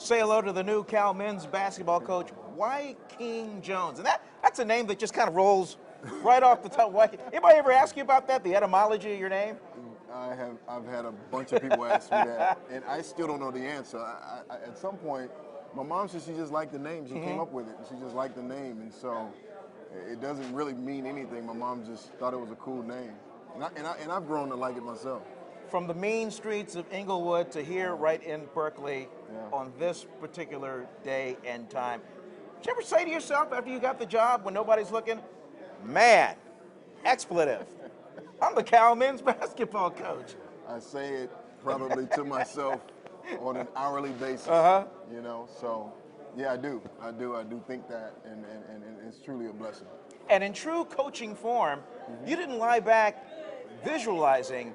say hello to the new Cal men's basketball coach, Wyking Jones. And that's a name that just kind of rolls right off the top. Anybody ever ask you about that, the etymology of your name? I've had a bunch of people ask me that, and I still don't know the answer. At some point, my mom said she just liked the name. She came up with it, and she just liked the name, and so it doesn't really mean anything. My mom just thought it was a cool name, and I've grown to like it myself. From the mean streets of Inglewood to here right in Berkeley on this particular day and time. Did you ever say to yourself after you got the job when nobody's looking, man, expletive, I'm the Cal men's basketball coach? I say it probably to myself on an hourly basis, you know, so yeah, I do think that, and it's truly a blessing. And in true coaching form, you didn't lie back visualizing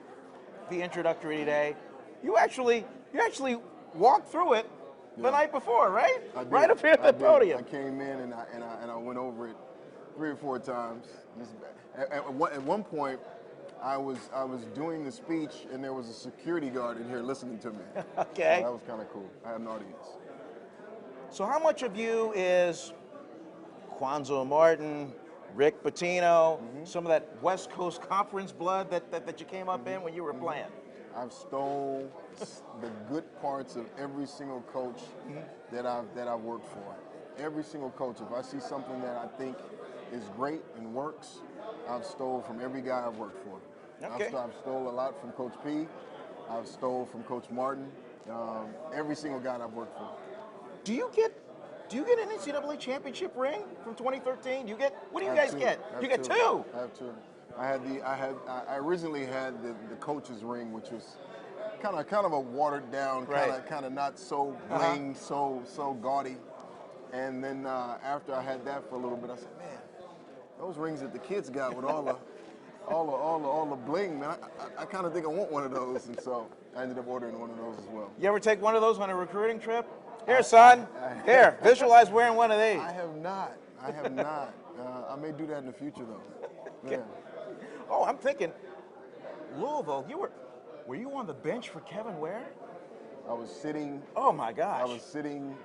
the introductory day. You actually walked through it the night before, right? I did. Right up here at the podium. I came in and I went over it 3 or 4 times. At one point, I was doing the speech and there was a security guard in here listening to me. Okay. So that was kind of cool. I had an audience. So how much of you is Quanzo Martin, Rick Pitino, some of that West Coast Conference blood that you came up in when you were playing? I've stole the good parts of every single coach that I've worked for. Every single coach. If I see something that I think is great and works, I've stole from every guy I've worked for. Okay. I've stole a lot from Coach P. I've stole from Coach Martin. Every single guy I've worked for. Do you get an NCAA championship ring from 2013? What do you guys get? You get 2. I have 2. I originally had the coach's ring, which was kind of a watered down, kind of not so bling, so gaudy. And then after I had that for a little bit, I said, man, those rings that the kids got with all the bling, man, I kind of think I want one of those. And so I ended up ordering one of those as well. You ever take one of those on a recruiting trip? Here, son. Here, visualize wearing one of these. I have not. I may do that in the future, though. Yeah. Oh, I'm thinking, Louisville, were you on the bench for Kevin Ware? I was sitting. Oh my gosh. I was sitting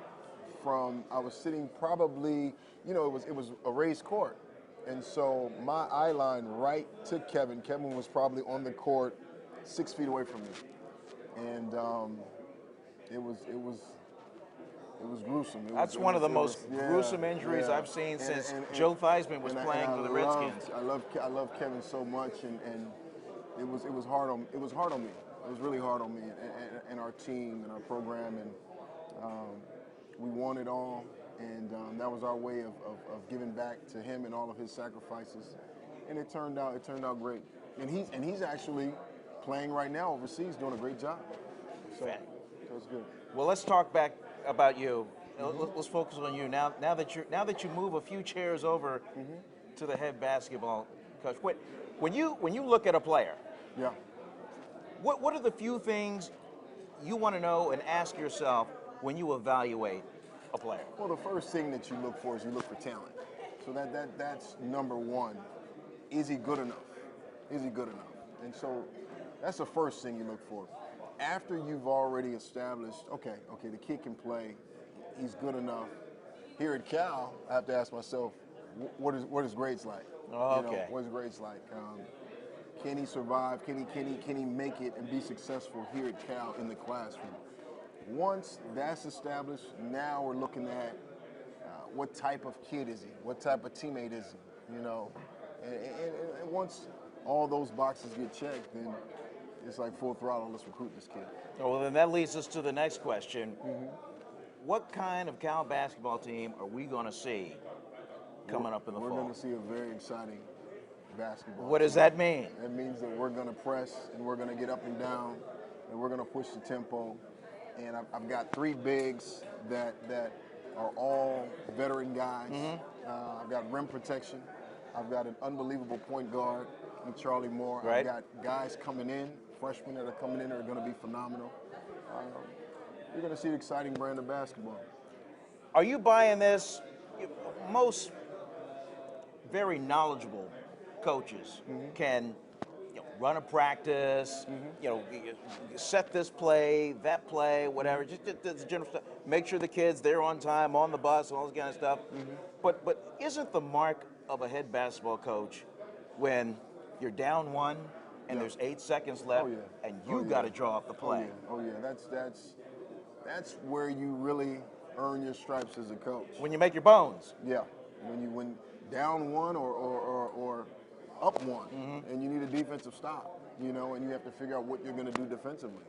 probably, you know, it was a raised court. And so my eye line right to Kevin. Kevin was probably on the court 6 feet away from me. And it was gruesome. That's one of the most gruesome injuries I've seen since Joe Theismann was playing for the Redskins. I love Kevin so much, and it was hard on me. It was really hard on me and our team and our program, and we won it all, and that was our way of giving back to him and all of his sacrifices, and it turned out great. And he's actually playing right now overseas, doing a great job. So it's good. Well, let's talk back about you. Let's focus on you now. Now that you move a few chairs over to the head basketball coach. When you look at a player, what are the few things you want to know and ask yourself when you evaluate a player? Well, the first thing that you look for is you look for talent. So that's number one. Is he good enough? Is he good enough? And so that's the first thing you look for. After you've already established, okay, the kid can play, he's good enough. Here at Cal, I have to ask myself, what is grades like? Oh, you know, what is grades like? Can he survive? Can he make it and be successful here at Cal in the classroom? Once that's established, now we're looking at what type of kid is he? What type of teammate is he? You know, and once all those boxes get checked, then it's like full throttle. Let's recruit this kid. Oh, well, then that leads us to the next question. What kind of Cal basketball team are we going to see coming up in the fall? We're going to see a very exciting basketball. What does that mean? That means that we're going to press and we're going to get up and down and we're going to push the tempo. And I've got 3 bigs that are all veteran guys. I've got rim protection. I've got an unbelievable point guard in Charlie Moore. Right. I've got guys coming in, freshmen that are coming in that are going to be phenomenal. You're going to see an exciting brand of basketball. Are you buying this? Most very knowledgeable coaches can run a practice, you know, set this play, that play, whatever, just the general stuff. Make sure the kids, they're on time, on the bus, and all this kind of stuff. But isn't the mark of a head basketball coach when you're down one and there's 8 seconds left and you got to draw up the play? Oh yeah, that's where you really earn your stripes as a coach. When you make your bones. Yeah, when down one or up one, and you need a defensive stop, you know, and you have to figure out what you're going to do defensively.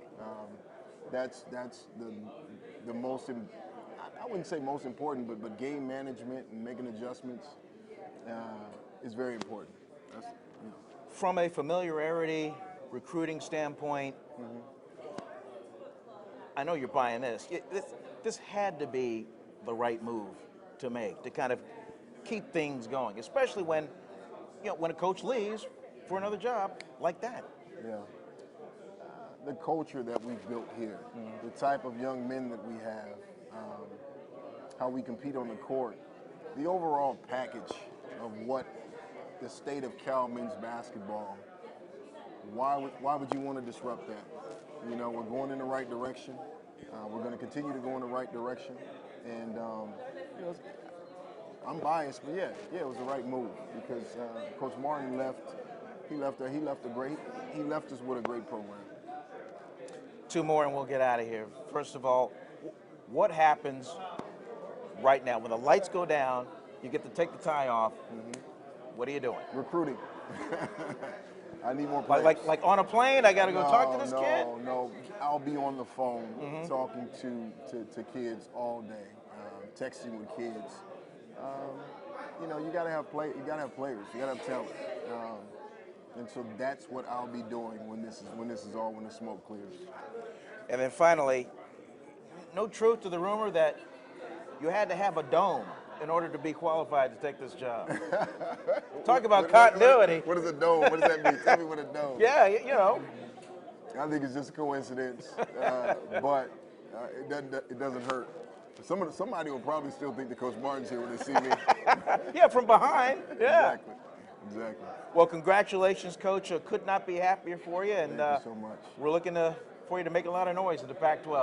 That's the most. I wouldn't say most important, but game management and making adjustments is very important. That's, you know. From a familiarity, recruiting standpoint, I know you're buying this. This had to be the right move to make to kind of keep things going, especially when, you know, when a coach leaves for another job like that. Yeah. The culture that we've built here, the type of young men that we have, how we compete on the court, the overall package of what the state of Cal men's basketball, why would you want to disrupt that? You know, we're going in the right direction. We're going to continue to go in the right direction. And, you know, I'm biased, but yeah, it was the right move because Coach Martin left. He left us with a great program. 2 more and we'll get out of here. First of all, what happens right now when the lights go down, you get to take the tie off, what are you doing? Recruiting. I need more players. Like on a plane, I got to go talk to this kid? No, I'll be on the phone talking to kids all day, texting with kids. You know, you gotta have players, you gotta have talent, and so that's what I'll be doing when the smoke clears. And then finally, no truth to the rumor that you had to have a dome in order to be qualified to take this job. Talk about continuity. What is a dome? What does that mean? Tell me what a dome. Yeah, you know. I think it's just a coincidence, but it doesn't hurt. Somebody will probably still think that Coach Martin's here when they see me. Yeah, from behind. Yeah. Exactly. Well, congratulations, Coach. Could not be happier for you. And thank you so much. We're looking for you to make a lot of noise in the Pac-12.